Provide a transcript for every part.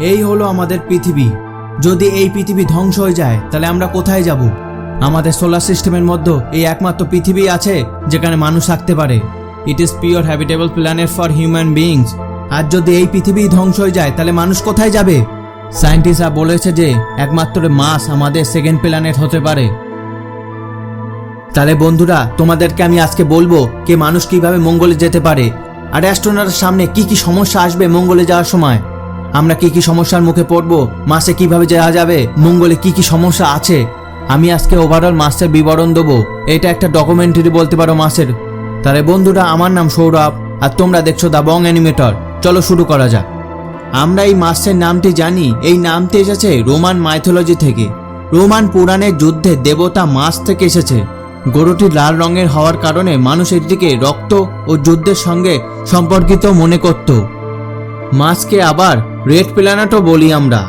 এই হলো আমাদের পৃথিবী। যদি এই পৃথিবী ধ্বংস হয়ে যায় তাহলে আমরা কোথায় যাব? আমাদের সোলার সিস্টেমের মধ্যে এই একমাত্র পৃথিবী আছে যেখানে মানুষ থাকতে পারে। It is pure habitable planet for human beings. আর যদি এই পৃথিবী ধ্বংস হয়ে যায় তাহলে মানুষ কোথায় যাবে? সায়েন্টিস্টরা বলেছে যে একমাত্র মার্স আমাদের সেকেন্ড প্ল্যানেট হতে পারে। তাহলে বন্ধুরা, তোমাদেরকে আমি আজকে বলবো যে মানুষ কিভাবে মঙ্গলে যেতে পারে, আর অ্যাস্ট্রোনটের সামনে কি কি সমস্যা আসবে মঙ্গলে যাওয়ার সময়, আমরা কি কি সমস্যার মুখে পড়বো, মাসে কিভাবে যাওয়া যাবে, মঙ্গলে কি কি সমস্যা আছে। আমি আজকে ওভারঅল মাসের বিবরণ দেবো। এটা একটা ডকুমেন্টারি বলতে পারো মাসের। তাহলে বন্ধুরা, আমার নাম সৌরভ আর তোমরা দেখছো দ্য বং অ্যানিমেটর। চলো শুরু করা যাক। আমরা এই মাসের নামটি জানি, এই নামটি এসেছে রোমান মাইথোলজি থেকে। রোমান পুরাণের যুদ্ধে দেবতা মাস থেকে এসেছে। গরুটি লাল রঙের হওয়ার কারণে মানুষ এটিকে রক্ত ও যুদ্ধের সঙ্গে সম্পর্কিত মনে করত। মাসকে আবার রেড প্ল্যানেটও বলি আমরা,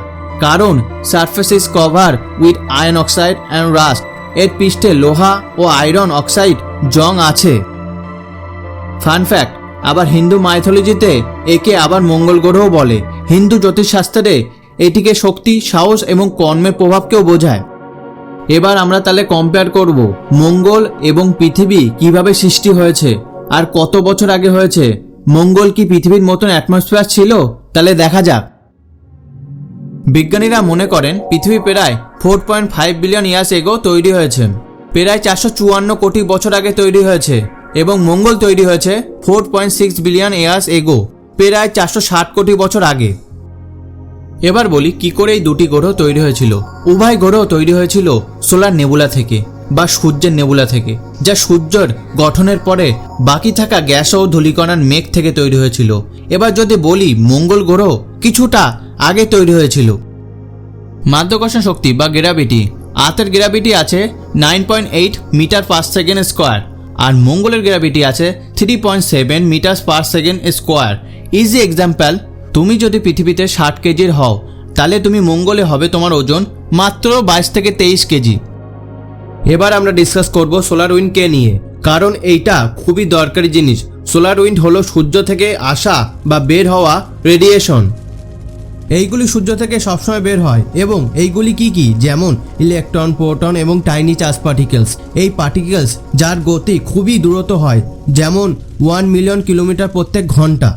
কারণ surface is cover with iron oxide and rust. এর পৃষ্ঠে লোহা ও আয়রন অক্সাইড জং আছে। ফান ফ্যাক্ট, আবার হিন্দু মাইথোলজিতে একে আবার মঙ্গল গ্রহ বলে। হিন্দু জ্যোতিষশাস্ত্রে এটিকে শক্তি, সাহস এবং কর্মের প্রভাবকেও বোঝায়। এবার আমরা তাহলে কম্পেয়ার করব মঙ্গল এবং পৃথিবী কিভাবে সৃষ্টি হয়েছে আর কত বছর আগে হয়েছে। মঙ্গল কি পৃথিবীর মতন অ্যাটমসফিয়ার ছিল? তাহলে দেখা যাক। বিজ্ঞানীরা মনে করেন পৃথিবী প্রায় 4.5 বিলিয়ন ইয়ার্স এগো তৈরি হয়েছে। প্রায় 454 কোটি বছর আগে তৈরি হয়েছে এবং মঙ্গল তৈরি হয়েছে 4.6 বিলিয়ন ইয়ার্স এগো, প্রায় 460 কোটি বছর আগে। এবার বলি কি করে এই দুটি গ্রহ তৈরি হয়েছিল। উভয় গ্রহ তৈরি হয়েছিল সোলার নেবুলা থেকে বা সূর্যের নেবুলা থেকে, যা সূর্যের গঠনের পরে বাকি থাকা গ্যাস ও ধূলিকণার মেঘ থেকে তৈরি হয়েছিল। এবার যদি বলি মঙ্গল গ্রহ কিছুটা আগে তৈরি হয়েছিল। মাধ্যাকর্ষণ শক্তি বা গ্র্যাভিটি, আর্থের গ্র্যাভিটি আছে 9.8 মিটার পার সেকেন্ড স্কোয়ার আর মঙ্গলের গ্র্যাভিটি আছে 3.7 metre per second square. Easy example, তুমি যদি পৃথিবীতে 60 কেজির হও তাহলে তুমি মঙ্গলে হবে তোমার ওজন মাত্র 22 থেকে 23 কেজি। এবার আমরা ডিসকাস করব সোলার উইন্ডকে নিয়ে, কারণ এইটা খুবই দরকারি জিনিস। সোলার উইন্ড হলো সূর্য থেকে আসা বা বের হওয়া রেডিয়েশন। এইগুলি সূর্য থেকে সবসময় বের হয় এবং এইগুলি কি কি, যেমন ইলেকট্রন, প্রোটন এবং টাইনি চার্জ পার্টিকেলস। এই পার্টিকেলস যার গতি খুবই দ্রুত হয়, যেমন 1 মিলিয়ন কিলোমিটার প্রত্যেক ঘন্টা।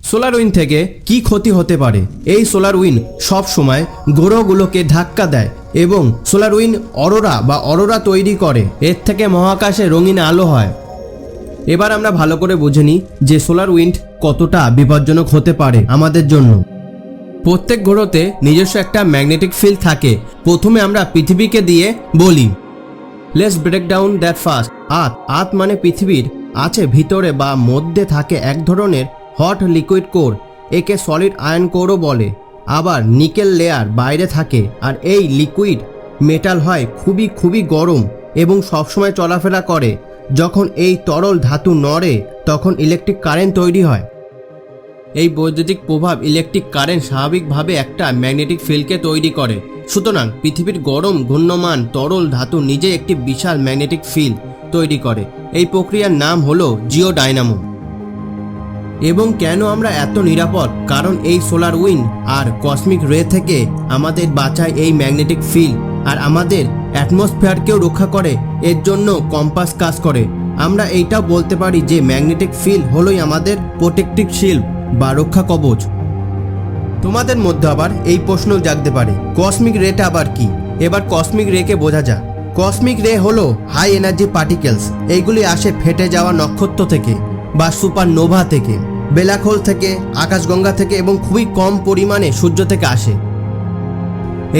সোলার উইন্ড থেকে কি ক্ষতি হতে পারে? এই সোলার উইন্ড সব সময় গ্রহগুলোকে ধাক্কা দেয় এবং সোলার উইন্ড অরোরা তৈরি করে। এর থেকে মহাকাশে রঙিন আলো হয়। এবার আমরা ভালো করে বুঝে নিই যে সোলার উইন্ড কতটা বিপজ্জনক হতে পারে আমাদের জন্য। প্রত্যেক গ্রহতে নিজস্ব একটা ম্যাগনেটিক ফিল্ড থাকে। প্রথমে আমরা পৃথিবীকে দিয়ে বলি। Let's break down that first. Earth মানে পৃথিবীর আছে ভিতরে বা মধ্যে থাকে এক ধরনের হট লিকুইড কোর, একে সলিড আয়রন কোরও বলে। আবার নিকেল লেয়ার বাইরে থাকে আর এই লিকুইড মেটাল হয় খুবই গরম এবং সবসময় চলাফেরা করে। যখন এই তরল ধাতু নড়ে তখন ইলেকট্রিক কারেন্ট তৈরি হয়। এই বৈদ্যুতিক প্রভাব ইলেকট্রিক কারেন্ট স্বাভাবিকভাবে একটা ম্যাগনেটিক ফিল্ডকে তৈরি করে। সুতরাং পৃথিবীর গরম ঘূর্ণমান তরল ধাতু নিজে একটি বিশাল ম্যাগনেটিক ফিল্ড তৈরি করে। এই প্রক্রিয়ার নাম হলো জিওডাইনামো। এবং কেন আমরা এত নিরাপদ? কারণ এই সোলার উইন্ড আর কসমিক রে থেকে আমাদের বাঁচায় এই ম্যাগনেটিক ফিল্ড, আর আমাদের অ্যাটমসফিয়ারকেও রক্ষা করে। এর জন্য কম্পাস কাজ করে। আমরা এইটাও বলতে পারি যে ম্যাগনেটিক ফিল্ড হলোই আমাদের প্রোটেক্টিভ শিল্ড বা রক্ষা কবচ। তোমাদের মধ্যে আবার এই প্রশ্ন জাগতে পারে, কসমিক রেটা আবার কি? এবার কসমিক রেকে বোঝা যাক। কসমিক রে হলো হাই এনার্জি পার্টিকেলস। এইগুলি আসে ফেটে যাওয়া নক্ষত্র থেকে বা সুপারনোভা থেকে, ব্ল্যাক হোল থেকে, আকাশগঙ্গা থেকে এবং খুবই কম পরিমাণে সূর্য থেকে আসে।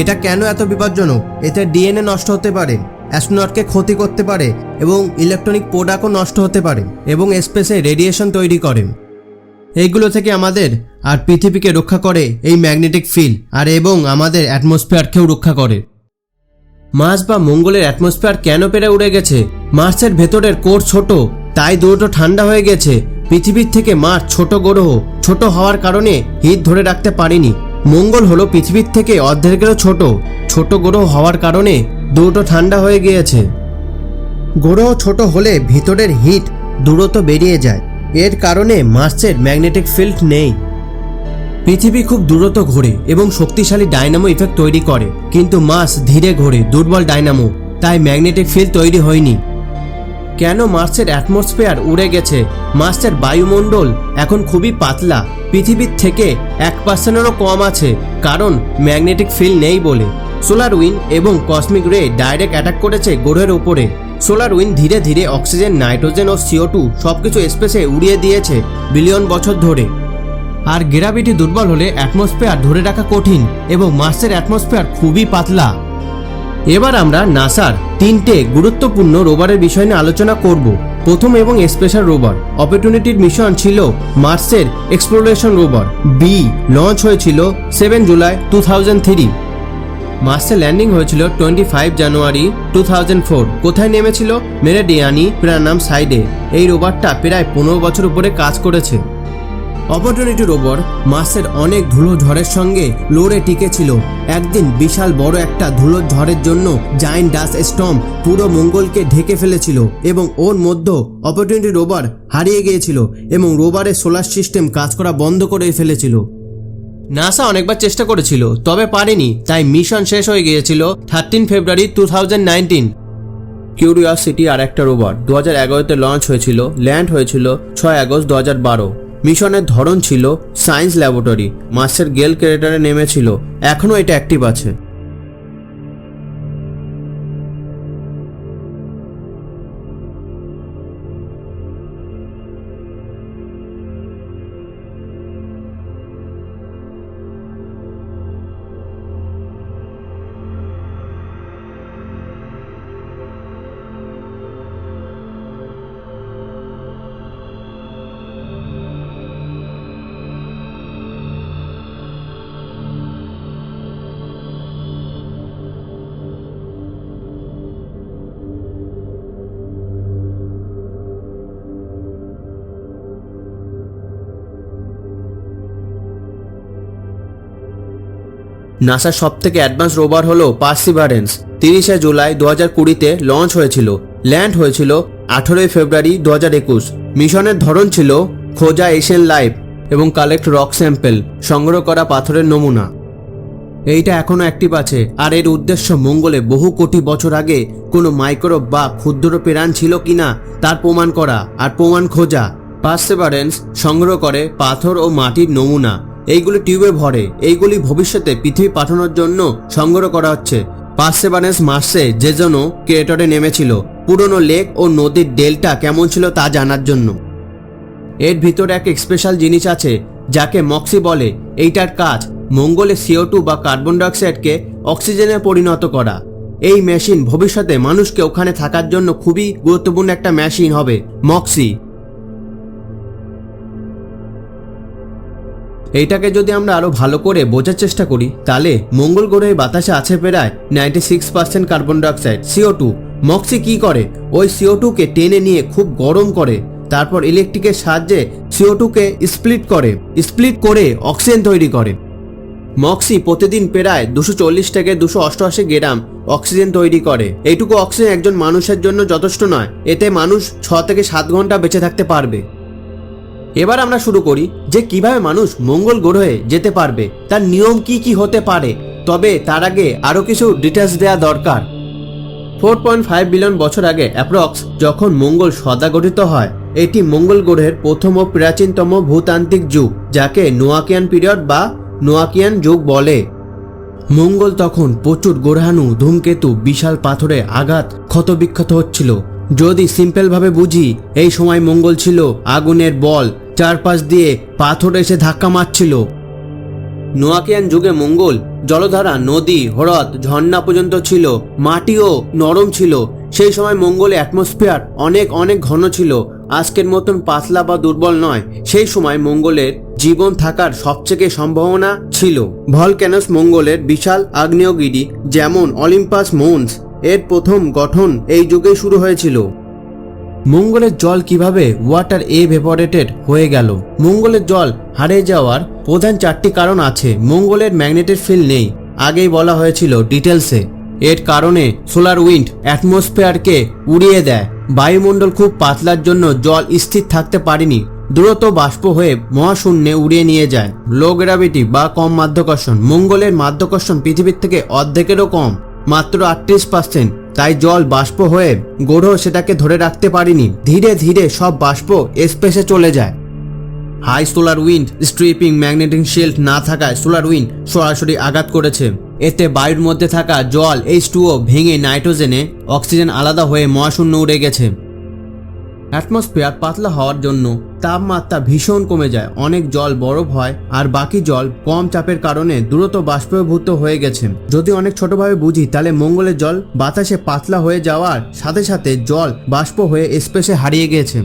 এটা কেন এত বিপজ্জনক? এতে ডিএনএ নষ্ট হতে পারে, অ্যাস্ট্রোনটকে ক্ষতি করতে পারে এবং ইলেকট্রনিক প্রোডাক্টও নষ্ট হতে পারে এবং স্পেসে রেডিয়েশন তৈরি করে। এইগুলো থেকে আমাদের আর পৃথিবীকে রক্ষা করে এই ম্যাগনেটিক ফিল্ড, আর এবং আমাদের অ্যাটমসফিয়ারকেও রক্ষা করে। মার্স বা মঙ্গলের অ্যাটমসফিয়ার কেন পেরে উড়ে গেছে? মার্সের ভেতরের কোর ছোট, তাই দ্রুত ঠান্ডা হয়ে গেছে। পৃথিবীর থেকে মার্স ছোট গ্রহ, ছোট হওয়ার কারণে হিট ধরে রাখতে পারেনি। মঙ্গল হলো পৃথিবীর থেকে অর্ধেকেরও ছোট গ্রহ হওয়ার কারণে দ্রুত ঠান্ডা হয়ে গিয়েছে। গ্রহ ছোট হলে ভিতরের হিট দ্রুত বেরিয়ে যায়। এর কারণে মার্সের ম্যাগনেটিক ফিল্ড নেই। পৃথিবী খুব দ্রুত ঘোরে এবং শক্তিশালী ডায়নামো ইফেক্ট তৈরি করে, কিন্তু মার্স ধীরে ঘোরে, দুর্বল ডায়নামো, তাই ম্যাগনেটিক ফিল্ড তৈরি হয়নি। কেন মার্সের অ্যাটমসফিয়ার উড়ে গেছে? মার্সের বায়ুমণ্ডল এখন খুবই পাতলা, পৃথিবীর থেকে 1%-এরও কম আছে, কারণ ম্যাগনেটিক ফিল্ড নেই বলে। সোলার উইন্ড এবং কসমিক রে ডাইরেক্ট অ্যাটাক করেছে গ্রহের উপরে। সোলার উইন্ড ধীরে ধীরে অক্সিজেন, নাইট্রোজেন ও CO2 সবকিছু স্পেসে উড়িয়ে দিয়েছে বিলিয়ন বছর ধরে। আর গ্র্যাভিটি দুর্বল হলে অ্যাটমসফিয়ার ধরে রাখা কঠিন এবং মার্সের অ্যাটমসফিয়ার খুবই পাতলা। এবার আমরা নাসার 3টে গুরুত্বপূর্ণ রোভারের বিষয় নিয়ে আলোচনা করব। প্রথম এবং স্পেশাল রোভার অপরচুনিটির মিশন ছিল মার্সের এক্সপ্লোরেশন রোভার বি। লঞ্চ হয়েছিল 7 জুলাই 2003। মার্সে ল্যান্ডিং হয়েছিল 25 জানুয়ারি 2004। কোথায় নেমেছিল? মেরিডিয়ানি প্রানাম সাইডে। এই রোভারটা প্রায় 15 বছর উপরে কাজ করেছে। অপরচুনিটি রোভার মার্সের অনেক ধুলো ঝড়ের সঙ্গে লড়ে টিকেছিল। একদিন বিশাল বড় একটা ধুলো ঝড়ের জন্য জায়ান্ট ডাস্ট স্টর্ম পুরো মঙ্গলকে ঢেকে ফেলেছিল এবং ওর মধ্যে অপরচুনিটি রোভার হারিয়ে গিয়েছিল এবং রোভারের সোলার সিস্টেম কাজ করা বন্ধ করে ফেলেছিল। নাসা অনেকবার চেষ্টা করেছিল, তবে পারেনি, তাই মিশন শেষ হয়ে গিয়েছিল 13 ফেব্রুয়ারি 2019। কিউরিওসিটি আর একটা রোভার 2011-তে লঞ্চ হয়েছিল, ল্যান্ড হয়েছিল 6 আগস্ট 2012। মিশনের ধরন ছিল সায়েন্স ল্যাবরেটরি। মার্সের গেল ক্রেটারে নেমেছিল, এখনও এটা অ্যাক্টিভ আছে। নাসার সবথেকে অ্যাডভান্স রোভার হলো পার্সিভারেন্স। 30 জুলাই 2020-তে লঞ্চ হয়েছিল, ল্যান্ড হয়েছিল 18 ফেব্রুয়ারি 2021। মিশনের ধরন ছিল খোঁজা এশিয়ান লাইফ এবং কালেক্ট রক স্যাম্পেল, সংগ্রহ করা পাথরের নমুনা। এইটা এখনো অ্যাক্টিভ আছে, আর এর উদ্দেশ্য মঙ্গলে বহু কোটি বছর আগে কোনো মাইক্রোব বা ক্ষুদ্র প্রাণ ছিল কিনা তার প্রমাণ করা আর প্রমাণ খোঁজা। পার্সিভারেন্স সংগ্রহ করে পাথর ও মাটির নমুনা, এইগুলি টিউবে ভরে। এইগুলি ভবিষ্যতে পৃথিবী পাঠানোর জন্য সংগ্রহ করা হচ্ছে। পার্সিভারেন্স মার্সে যে জন্য ক্রেটারে নেমেছিল পুরনো লেক ও নদীর ডেল্টা কেমন ছিল তা জানার জন্য। এর ভিতরে এক স্পেশাল জিনিস আছে যাকে মক্সি বলে। এইটার কাজ মঙ্গলে CO2 বা কার্বন ডাইঅক্সাইডকে অক্সিজেনে পরিণত করা। এই মেশিন ভবিষ্যতে মানুষকে ওখানে থাকার জন্য খুবই গুরুত্বপূর্ণ একটা মেশিন হবে, মক্সি। এইটাকে যদি আমরা আরো ভালো করে বোঝার চেষ্টা করি, তাহলে মঙ্গল গ্রহের বাতাসে আছে প্রায় 96% কার্বন ডাইঅক্সাইড, CO2। মক্সি কি করে? ওই CO2কে টেনে নিয়ে খুব গরম করে, তারপর ইলেকট্রিকের সাহায্যে CO2কে স্প্লিট করে অক্সিজেন তৈরি করে। মক্সি প্রতিদিন প্রায় 240 থেকে 288 গ্রাম অক্সিজেন তৈরি করে। এইটুকু অক্সিজেন একজন মানুষের জন্য যথেষ্ট নয়, এতে মানুষ 6 থেকে 7 ঘন্টা বেঁচে থাকতে পারবে। এবার আমরা শুরু করি যে কিভাবে মানুষ মঙ্গল গ্রহে যেতে পারবে, তার নিয়ম কি কি হতে পারে। তবে তার আগে আরো কিছু ডিটেলস দেওয়া দরকার। 4.5 বিলিয়ন বছর আগে অ্যাপ্রক্স যখন মঙ্গল সদা গঠিত হয়, এটি মঙ্গল গ্রহের প্রথম ও প্রাচীনতম ভূতান্ত্রিক যুগ, যাকে নোয়াকিয়ান পিরিয়ড বা নোয়াকিয়ান যুগ বলে। মঙ্গল তখন প্রচুর গ্রহাণু, ধূমকেতু, বিশাল পাথরে আঘাত ক্ষতবিক্ষত হচ্ছিল। যদি সিম্পল ভাবে বুঝি, এই সময় মঙ্গল ছিল আগুনের বল, চারপাশ দিয়ে পাথর এসে ধাক্কা মারছিল। নোয়াকিয়ান যুগে মঙ্গল জলধারা, নদী, হ্রদ, ঝর্ণা পর্যন্ত ছিল, মাটিও নরম ছিল। সেই সময় মঙ্গলে অ্যাটমসফিয়ার অনেক অনেক ঘন ছিল, আজকের মতন পাতলা বা দুর্বল নয়। সেই সময় মঙ্গলের জীবন থাকার সবচেয়ে সম্ভাবনা ছিল। ভলক্যানোস মঙ্গলের বিশাল আগ্নেয়গিরি যেমন অলিম্পাস মৌন্স এর প্রথম গঠন এই যুগে শুরু হয়েছিল। মঙ্গলের জল কিভাবে ওয়াটার এভেপোরেটেড হয়ে গেল? মঙ্গলের জল হারিয়ে যাওয়ার প্রধান 4টি কারণ আছে। মঙ্গলের ম্যাগনেটিক ফিল্ড নেই, আগেই বলা হয়েছিল ডিটেলসে। এর কারণে সোলার উইন্ড অ্যাটমসফিয়ারকে উড়িয়ে দেয়। বায়ুমণ্ডল খুব পাতলার জন্য জল স্থির থাকতে পারেনি। দ্রুত বাষ্প হয়ে মহাশূন্যে উড়িয়ে নিয়ে যায়। লো গ্র্যাভিটি বা কম মাধ্যাকর্ষণ। মঙ্গলের মাধ্যাকর্ষণ পৃথিবীর থেকে অর্ধেকেরও কম, মাত্র 38%। তাই জল বাষ্প হয়ে গ্রহ সেটাকে ধরে রাখতে পারেনি। ধীরে ধীরে সব বাষ্প স্পেসে চলে যায়। High solar wind stripping magnetic shield না থাকায় সোলার উইন্ড সরাসরি আঘাত করেছে। এতে বায়ুর মধ্যে থাকা জল H2O ভেঙে নাইট্রোজেনে অক্সিজেন আলাদা হয়ে মহাশূন্য উড়ে গেছে। অ্যাটমসফিয়ার পাতলা হওয়ার জন্য তাপমাত্রা ভীষণ কমে যায়, অনেক জল বরফ হয় আর বাকি জল কম চাপের কারণে দ্রুত বাষ্পীভূত হয়ে গেছে। যদি অনেক ছোটভাবে বুঝি তাহলে মঙ্গলের জল বাতাসে পাতলা হয়ে যাওয়ার সাথে সাথে জল বাষ্প হয়ে স্পেসে হারিয়ে গেছে।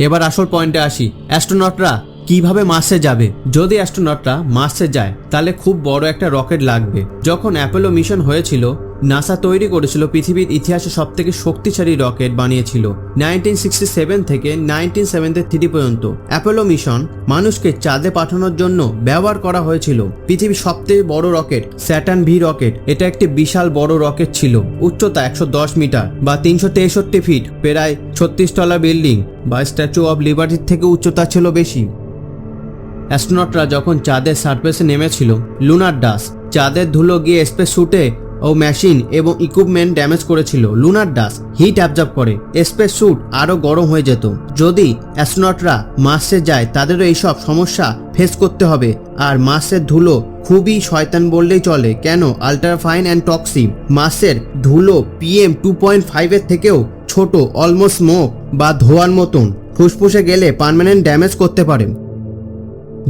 এবার আসল পয়েন্টে আসি, অ্যাস্ট্রোনটরা কিভাবে মার্সে যাবে। যদি অ্যাস্ট্রোনটরা মার্সে যায় তাহলে খুব বড় একটা রকেট লাগবে। যখন অ্যাপোলো মিশন হয়েছিল, নাসা তৈরি করেছিল পৃথিবীর ইতিহাসে সবথেকে শক্তিশালী রকেট বানিয়েছিল। 1967 থেকে 1973 পর্যন্ত অ্যাপোলো মিশন মানুষকে চাঁদে পাঠানোর জন্য ব্যবহার করা হয়েছিল। পৃথিবীর সবথেকে বড় রকেট স্যাটার্ন ভি রকেট, এটা একটি বিশাল বড় রকেট ছিল। উচ্চতা 110 মিটার বা 363 ফিট, প্রায় 36 তলা বিল্ডিং বা স্ট্যাচু অব লিবার্টির থেকে উচ্চতা ছিল বেশি। অ্যাস্ট্রোনটরা যখন চাঁদের সারফেসে নেমেছিল, লুনার ডাস্ট, চাঁদের ধুলো গিয়ে স্পেস স্যুটে ও মেশিন এবং ইকুইপমেন্ট ড্যামেজ করেছিল। লুনার ডাস্ট হিট অ্যাবজর্ব করে, স্পেস স্যুট আরও গরম হয়ে যেত। যদি অ্যাস্ট্রোনটরা মার্সে যায় তাদেরও এইসব সমস্যা ফেস করতে হবে। আর মার্সের ধুলো খুবই শয়তান বললেই চলে, কেন আল্ট্রাফাইন অ্যান্ড টক্সিক। মার্সের ধুলো PM 2.5 এর থেকেও ছোট, অলমোস্ট স্মোক বা ধোঁয়ার মতন, ফুসফুসে গেলে পার্মানেন্ট ড্যামেজ করতে পারে।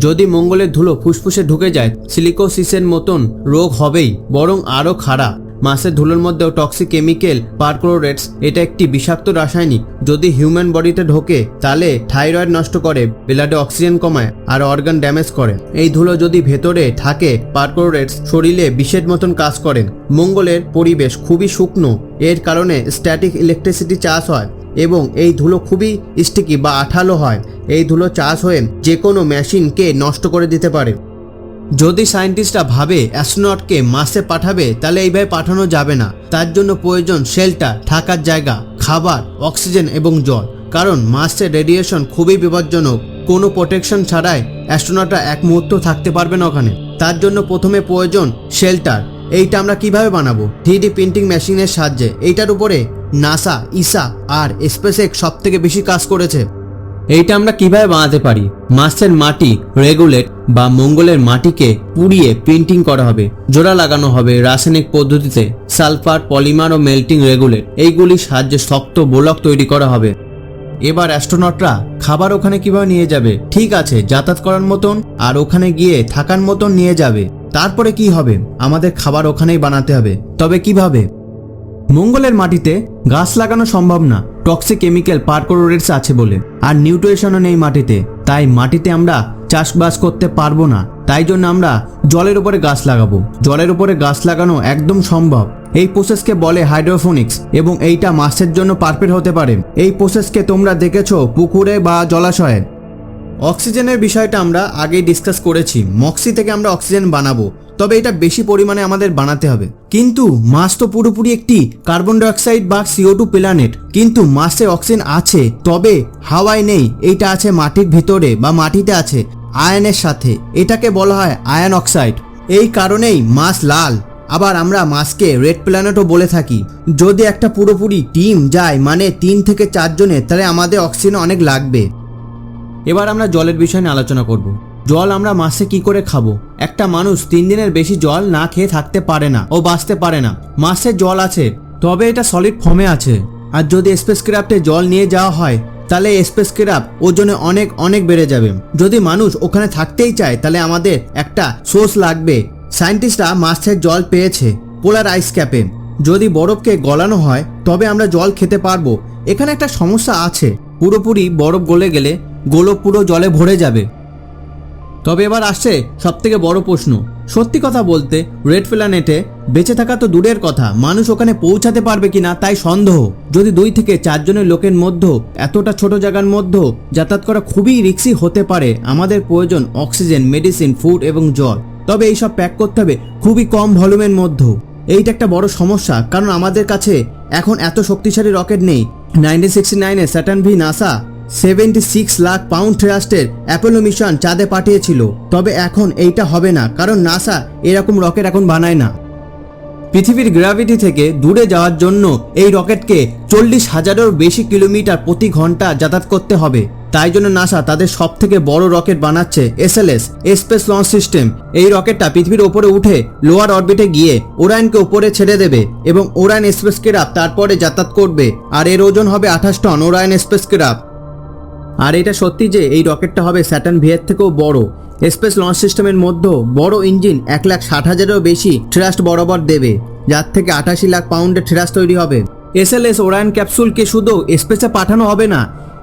যদি মঙ্গলের ধুলো ফুসফুসে ঢুকে যায় সিলিকোসিসের মতন রোগ হবেই, বরং আরও খারাপ। মার্সের ধুলোর মধ্যেও টক্সিক কেমিক্যাল পারক্লোরেটস, এটা একটি বিষাক্ত রাসায়নিক। যদি হিউম্যান বডিতে ঢোকে তাহলে থাইরয়েড নষ্ট করে, ব্লাডে অক্সিজেন কমায় আর অর্গান ড্যামেজ করে। এই ধুলো যদি ভেতরে থাকে, পারক্লোরেটস শরীরে বিষের মতন কাজ করে। মঙ্গলের পরিবেশ খুবই শুকনো, এর কারণে স্ট্যাটিক ইলেকট্রিসিটি চার্জ হয় এবং এই ধুলো খুবই স্টিকি বা আঠালো হয়। এই ধুলো চার্জ হয়ে যে কোনো মেশিনকে নষ্ট করে দিতে পারে। যদি সায়েন্টিস্টরা ভাবে অ্যাস্ট্রোনটকে মার্সে পাঠাবে তাহলে এইভাবে পাঠানো যাবে না। তার জন্য প্রয়োজন শেল্টার, থাকার জায়গা, খাবার, অক্সিজেন এবং জল। কারণ মার্সের রেডিয়েশন খুবই বিপজ্জনক। কোনো প্রোটেকশন ছাড়াই অ্যাস্ট্রোনটরা এক মুহূর্ত থাকতে পারবে না ওখানে। তার জন্য প্রথমে প্রয়োজন শেল্টার। এইটা আমরা কিভাবে বানাবো? 3D প্রিন্টিং মেশিনের সাহায্যে। এইটার উপরে নাসা, ইসা আর স্পেসএক্স সব থেকে বেশি কাজ করেছে। এইটা আমরা কিভাবে বানাতে পারি? মার্সের মাটি রেগুলেট বা মঙ্গলের মাটিকে পুড়িয়ে প্রিন্টিং করা হবে। জোড়া লাগানো হবে রাসায়নিক পদ্ধতিতে, সালফার, পলিমার ও মেল্টিং রেগুলেট, এইগুলির সাহায্যে শক্ত ব্লক তৈরি করা হবে। এবার অ্যাস্ট্রোনটরা খাবার ওখানে কিভাবে নিয়ে যাবে? ঠিক আছে, যাতায়াত করার মতন আর ওখানে গিয়ে থাকার মতন নিয়ে যাবে। তারপরে কি হবে? আমাদের খাবার ওখানেই বানাতে হবে। তবে কিভাবে? মঙ্গলের মাটিতে গাছ লাগানো সম্ভব না, টক্সিক কেমিক্যাল পারক্লোরেটস আছে বলে, আর নিউট্রিশনও নেই মাটিতে। তাই মাটিতে আমরা চাষবাস করতে পারবো না। তাই জন্য আমরা জলের উপরে গাছ লাগাবো। জলের উপরে গাছ লাগানো একদম সম্ভব। এই প্রসেসকে বলে হাইড্রোফোনিক্স এবং এইটা মার্সের জন্য পারফেক্ট হতে পারে। এই প্রসেসকে তোমরা দেখেছো পুকুরে বা জলাশয়ে। অক্সিজেনের বিষয়টা আমরা আগেই ডিসকাস করেছি। মক্সি থেকে আমরা অক্সিজেন বানাবো, তবে এটা বেশি পরিমাণে আমাদের বানাতে হবে। কিন্তু মার্স তো পুরোপুরি একটি কার্বন ডাইঅক্সাইড বা CO2 প্ল্যানেট। কিন্তু মার্সে অক্সিজেন আছে, তবে হাওয়ায় নেই। এইটা আছে মাটির ভিতরে বা মাটিতে আছে আয়নের সাথে। এটাকে বলা হয় আয়ন অক্সাইড। এই কারণেই মার্স লাল। আবার আমরা মার্সকে রেড প্ল্যানেটও বলে থাকি। যদি একটা পুরোপুরি টিম যায়, মানে 3 থেকে 4 জনের, তাহলে আমাদের অক্সিজেন অনেক লাগবে। এবার আমরা জলের বিষয় নিয়ে আলোচনা করব। জল আমরা মাসে কি করে খাবো? একটা মানুষ 3 দিনের বেশি জল না খেয়ে থাকতে পারে না ও বাঁচতে পারে না। মাসে জল আছে, তবে এটা সলিড ফর্মে আছে। আর যদি স্পেসক্রাফটে জল নিয়ে যাওয়া হয় তাহলে স্পেসক্রাফট ওজনে অনেক অনেক বেড়ে যাবে। যদি মানুষ ওখানে থাকতেই চায় তাহলে আমাদের একটা সোর্স লাগবে। সায়েন্টিস্টরা মার্সের জল পেয়েছে পোলার আইস ক্যাপে। যদি বরফকে গলানো হয় তবে আমরা জল খেতে পারবো। এখানে একটা সমস্যা আছে, পুরোপুরি বরফ গলে গেলে গোলক পুরো জলে ভরে যাবে। তবে এবার আসছে সবথেকে বড় প্রশ্ন। সত্যি কথা বলতে রেড প্ল্যানেটে বেঁচে থাকা তো দূরের কথা, মানুষ ওখানে পৌঁছাতে পারবে কিনা তাই সন্দেহ। যদি 2 থেকে 4 জনের লোকের মধ্যে এতটা ছোট জায়গার মধ্যে যাতায়াত করা খুবই রিস্কি হতে পারে। আমাদের প্রয়োজন অক্সিজেন, মেডিসিন, ফুড এবং জল। তবে এইসব প্যাক করতে হবে খুবই কম ভলিউমের মধ্যে। এইটা একটা বড় সমস্যা, কারণ আমাদের কাছে এখন এত শক্তিশালী রকেট নেই। 1969-এ Saturn V NASA 76 lakh pound থ্রাস্টের অ্যাপোলো মিশন চাঁদে পাঠিয়েছিল। তবে এখন এইটা হবে না, কারণ নাসা এরকম রকেট এখন বানায় না। পৃথিবীর গ্র্যাভিটি থেকে দূরে যাওয়ার জন্য এই রকেটকে 40,000-এরও বেশি কিলোমিটার প্রতি ঘন্টা যাতায়াত করতে হবে। তাই জন্য নাসা তাদের সবথেকে বড় রকেট বানাচ্ছে SLS, স্পেস লঞ্চ সিস্টেম। এই রকেটটা পৃথিবীর ওপরে উঠে লোয়ার অরবিটে গিয়ে ওরায়নকে উপরে ছেড়ে দেবে এবং ওরায়ন স্পেস ক্রাফট তারপরে যাতায়াত করবে। আর এর ওজন হবে 28 টন ওরায়ন স্পেস ক্রাফট। আর এটা সত্যি যে এই রকেটটা হবে স্যাটার্ন V এর থেকেও বড়। স্পেস লঞ্চ সিস্টেমের মধ্যে বড় ইঞ্জিন 1,60,000-এরও বেশি থ্রাস্ট বরাবর দেবে, যার থেকে 88 লাখ পাউন্ডের থ্রাস্ট তৈরি হবে। SLS ওরায়ন ক্যাপসুলকে শুধু স্পেসে পাঠানো হবে না,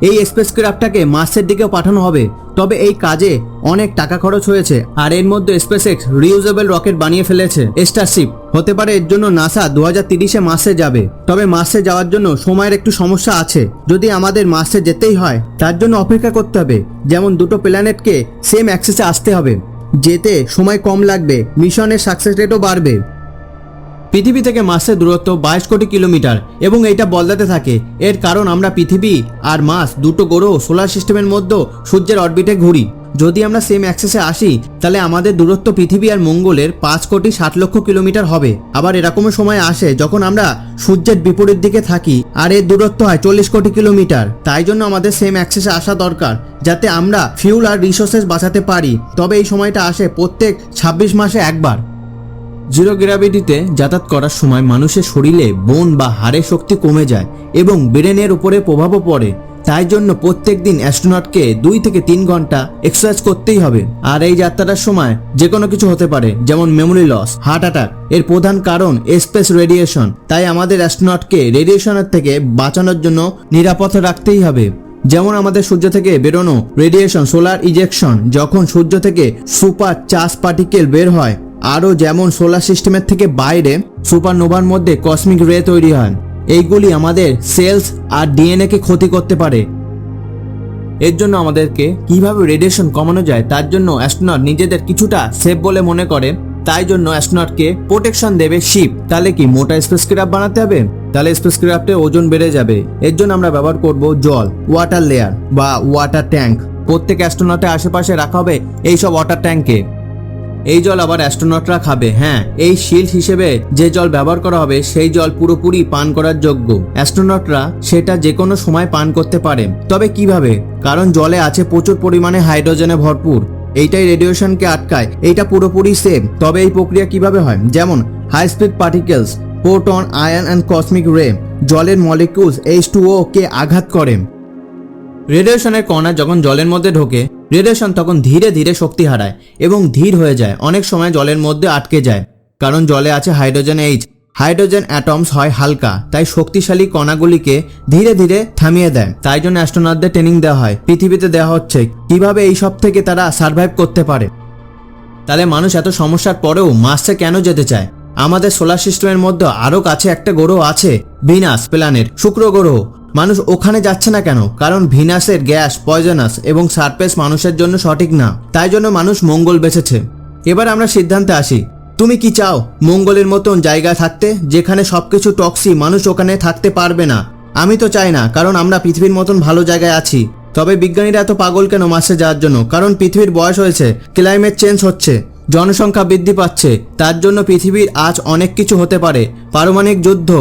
এই স্পেস ক্রাফটটাকে মার্সের দিকেও পাঠানো হবে। তবে এই কাজে অনেক টাকা খরচ হয়েছে, আর এর মধ্যে স্পেসএক্স রিউজেবল রকেট বানিয়ে ফেলেছে স্টারশিপ। হতে পারে এর জন্য নাসা 2030-এ মার্সে যাবে। তবে মার্সে যাওয়ার জন্য সময়ের একটু সমস্যা আছে। যদি আমাদের মার্সে যেতেই হয় তার জন্য অপেক্ষা করতে হবে। যেমন দুটো প্ল্যানেটকে সেম অ্যাক্সেসে আসতে হবে, যেতে সময় কম লাগবে, মিশনের সাকসেস রেটও বাড়বে। পৃথিবী থেকে মার্সের দূরত্ব 22 কোটি কিলোমিটার এবং এইটা বদলাতে থাকে। এর কারণ আমরা পৃথিবী আর মার্স দুটো গ্রহ সোলার সিস্টেমের মধ্যে সূর্যের অরবিটে ঘুরি। যদি আমরা সেম অ্যাক্সেসে আসি তাহলে আমাদের দূরত্ব পৃথিবী আর মঙ্গলের 5,60,00,000 কিলোমিটার হবে। আবার এরকমও সময় আসে যখন আমরা সূর্যের বিপরীত দিকে থাকি আর এর দূরত্ব হয় 40 কোটি কিলোমিটার। তাই জন্য আমাদের সেম অ্যাক্সেসে আসা দরকার, যাতে আমরা ফিউল আর রিসোর্সেস বাঁচাতে পারি। তবে এই সময়টা আসে প্রত্যেক 26 মাসে একবার। জিরো গ্র্যাভিটিতে যাতায়াত করার সময় মানুষের শরীরে বোন বা হাড়ের শক্তি কমে যায় এবং ব্রেনের উপরে প্রভাবও পড়ে। তাই জন্য প্রত্যেক দিন অ্যাস্ট্রোনটকে 2 থেকে 3 ঘন্টা এক্সারসাইজ করতেই হবে। আর এই যাত্রাটার সময় যে কোনো কিছু হতে পারে, যেমন মেমোরি লস, হার্ট অ্যাটাক। এর প্রধান কারণ স্পেস রেডিয়েশন। তাই আমাদের অ্যাস্ট্রোনটকে রেডিয়েশনের থেকে বাঁচানোর জন্য নিরাপদে রাখতেই হবে। যেমন আমাদের সূর্য থেকে বেরোনো রেডিয়েশন, সোলার ইজেকশন, যখন সূর্য থেকে সুপার চার্জ পার্টিকেল বের হয়। আরও যেমন সোলার সিস্টেমের থেকে বাইরে সুপারনোভার মধ্যে কসমিক রে তৈরি হয়। এইগুলি আমাদের সেলস আর DNA কে ক্ষতি করতে পারে। এর জন্য আমাদেরকে কিভাবে রেডিয়েশন কমানো যায় তার জন্য অ্যাস্ট্রোনট নিজেদের কিছুটা সেফ বলে মনে করে। তাই জন্য অ্যাস্ট্রোনটকে প্রোটেকশন দেবে শিপ। তাহলে কি মোটা স্পেসক্রাফট বানাতে হবে? তাহলে স্পেসক্রাফটের ওজন বেড়ে যাবে। এর জন্য আমরা ব্যবহার করব জল, ওয়াটার লেয়ার বা ওয়াটার ট্যাঙ্ক। প্রত্যেক অ্যাস্ট্রোনটের আশেপাশে রাখা হবে এইসব ওয়াটার ট্যাঙ্কে। এই জল আবার অ্যাস্ট্রোনটরা খাবে। হ্যাঁ, এই শিল্ড হিসেবে যে জল ব্যবহার করা হবে সেই জল পুরোপুরি পান করার যোগ্য। অ্যাস্ট্রোনটরা সেটা যে কোনো সময় পান করতে পারে। তবে কিভাবে? কারণ জলে আছে প্রচুর পরিমাণে হাইড্রোজেনে ভরপুর। এইটাই রেডিয়েশনকে আটকায়। এইটা পুরোপুরি সেফ। তবে এই প্রক্রিয়া কিভাবে হয়? যেমন high speed particles, proton, ion and cosmic ray জলের মলিকিউলস H2O কে আঘাত করে। রেডিয়েশনের কণা যখন জলের মধ্যে ঢোকে, রেডিয়েশন তখন ধীরে ধীরে শক্তি হারায় এবং ধীর হয়ে যায়। অনেক সময় জলের মধ্যে আটকে যায়, কারণ জলে আছে হাইড্রোজেন H। হাইড্রোজেন অ্যাটমস হয় হালকা, তাই শক্তিশালী কণাগুলিকে ধীরে ধীরে থামিয়ে দেয়। তাই জন্য অ্যাস্ট্রোনটদের ট্রেনিং দেওয়া হয়, পৃথিবীতে দেওয়া হচ্ছে কিভাবে এই সব থেকে তারা সার্ভাইভ করতে পারে। তাহলে মানুষ এত সমস্যার পরেও মার্সে কেন যেতে চায়? আমাদের সোলার সিস্টেমের মধ্যে আরও কাছে একটা গ্রহ আছে, ভিনাস প্ল্যানেট, শুক্র গ্রহ। মানুষ ওখানে যাচ্ছে না কেন? কারণ ভিনাসের গ্যাস পয়জনাস এবং সারফেস মানুষের জন্য সঠিক না। তাই জন্য মানুষ মঙ্গল বেছেছে। এবার আমরা সিদ্ধান্তে আসি, তুমি কি চাও মঙ্গলের মতন জায়গা থাকতে যেখানে সবকিছু টক্সি, মানুষ ওখানে থাকতে পারবে না? আমি তো চাই না, কারণ আমরা পৃথিবীর মতন ভালো জায়গায় আছি। তবে বিজ্ঞানীরা এত পাগল কেন মার্সে যাওয়ার জন্য? কারণ পৃথিবীর বয়স হয়েছে, ক্লাইমেট চেঞ্জ হচ্ছে, জনসংখ্যা বৃদ্ধি পাচ্ছে। তার জন্য পৃথিবীর আজ অনেক কিছু হতে পারে, পারমাণবিক যুদ্ধ।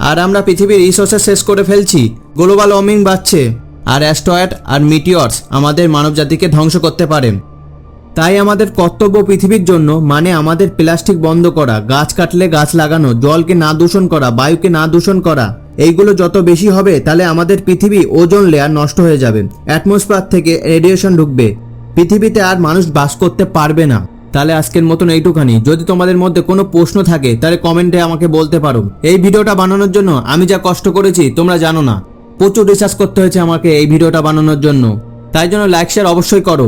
আর আমরা পৃথিবীর রিসোর্সেস শেষ করে ফেলছি, গ্লোবাল ওয়ার্মিং বাড়ছে, আর অ্যাস্ট্রয়েড আর মিটিওরস আমাদের মানবজাতিকে ধ্বংস করতে পারে। তাই আমাদের কর্তব্য পৃথিবীর জন্য, মানে আমাদের প্লাস্টিক বন্ধ করা, গাছ কাটলে গাছ লাগানো, জলকে না দূষণ করা, বায়ুকে না দূষণ করা। এইগুলো যত বেশি হবে তাহলে আমাদের পৃথিবী ওজোন লেয়ার নষ্ট হয়ে যাবে, অ্যাটমসফিয়ার থেকে রেডিয়েশন ঢুকবে, পৃথিবীতে আর মানুষ বাস করতে পারবে না। তাহলে আজকের মতন এইটুখানি। যদি তোমাদের মধ্যে কোনো প্রশ্ন থাকে তাহলে কমেন্টে আমাকে বলতে পারো। এই ভিডিওটা বানানোর জন্য আমি যা কষ্ট করেছি তোমরা জানো না। প্রচুর রিসার্চ করতে হয়েছে আমাকে এই ভিডিওটা বানানোর জন্য। তাই জন্য লাইক শেয়ার অবশ্যই করো।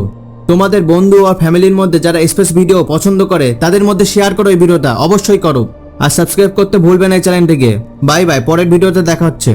তোমাদের বন্ধু আর ফ্যামিলির মধ্যে যারা স্পেস ভিডিও পছন্দ করে তাদের মধ্যে শেয়ার করো এই ভিডিওটা, অবশ্যই করো। আর সাবস্ক্রাইব করতে ভুলবে না এই চ্যানেলটিকে। বাই বাই, পরের ভিডিওতে দেখা হচ্ছে।